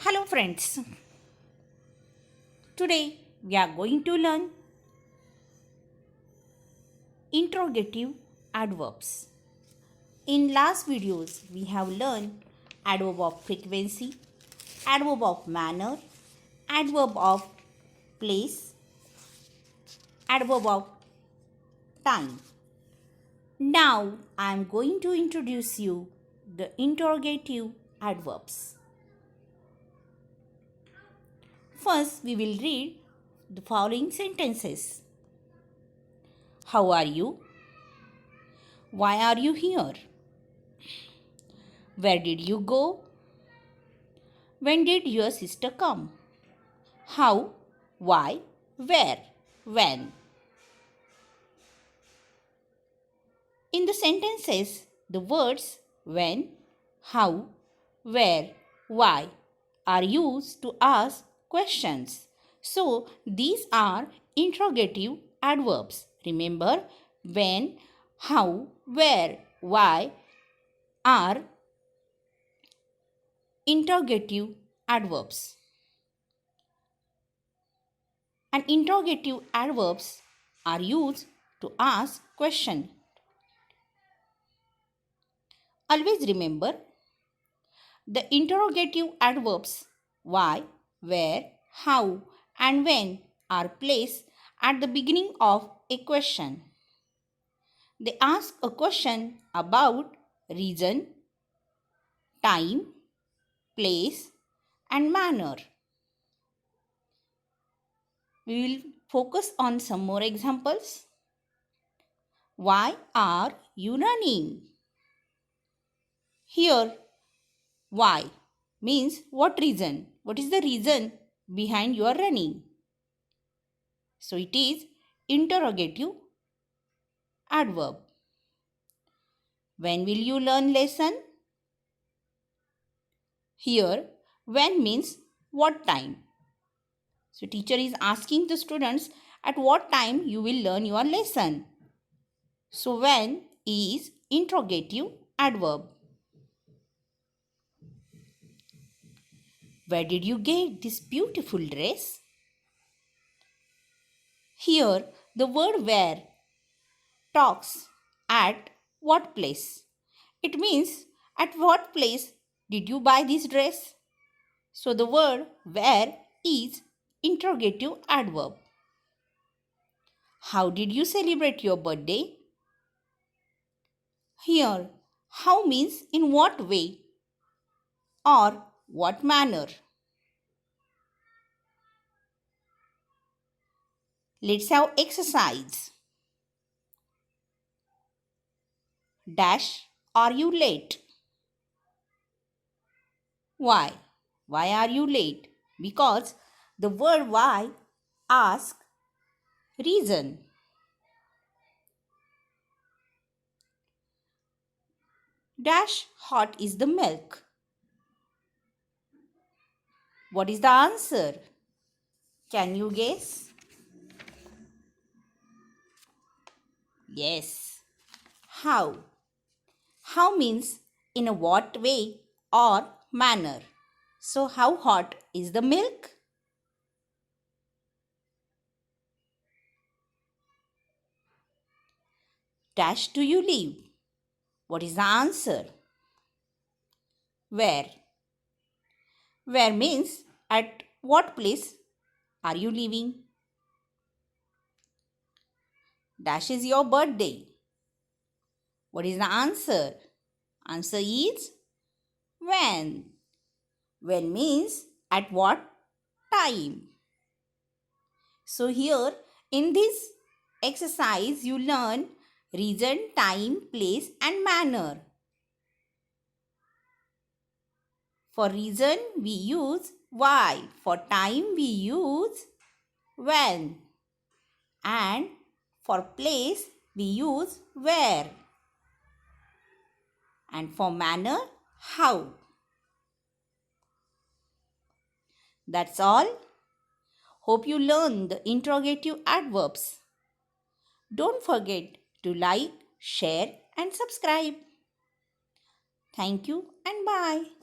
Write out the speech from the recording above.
Hello friends, today we are going to learn interrogative adverbs. In last videos we have learned adverb of frequency, adverb of manner, adverb of place, adverb of time. Now I am going to introduce you the interrogative adverbs. First we will read the following sentences. How are you? Why are you here? Where did you go? When did your sister come? How? Why? Where? When? In the sentences, the words when, how, where, why are used to ask questions. So, these are interrogative adverbs. Remember, when, how, where, why are interrogative adverbs. And interrogative adverbs are used to ask questions. Always remember the interrogative adverbs why, where, how, and when are placed at the beginning of a question. They ask a question about reason, time, place, and manner. We will focus on some more examples. Why are you running? Here, why means what reason? What is the reason behind your running? So it is interrogative adverb. When will you learn lesson? Here, when means what time? So teacher is asking the students at what time you will learn your lesson. So when is interrogative adverb. Where did you get this beautiful dress? Here, the word where talks at what place. It means at what place did you buy this dress? So the word where is interrogative adverb. How did you celebrate your birthday? Here, how means in what way or what manner. Let's have exercise. Dash, are you late? Why? Why are you late? Because the word why asks reason. Dash, hot is the milk. What is the answer? Can you guess? Yes. How? How means in a what way or manner. So how hot is the milk? Dash do you live? What is the answer? Where? Where means at what place are you living? Dash is your birthday. What is the answer? Answer is when. When means at what time. So here in this exercise you learn reason, time, place and manner. For reason we use why. For time we use when. And for place we use where. And for manner, how. That's all. Hope you learn the interrogative adverbs. Don't forget to like, share and subscribe. Thank you and bye.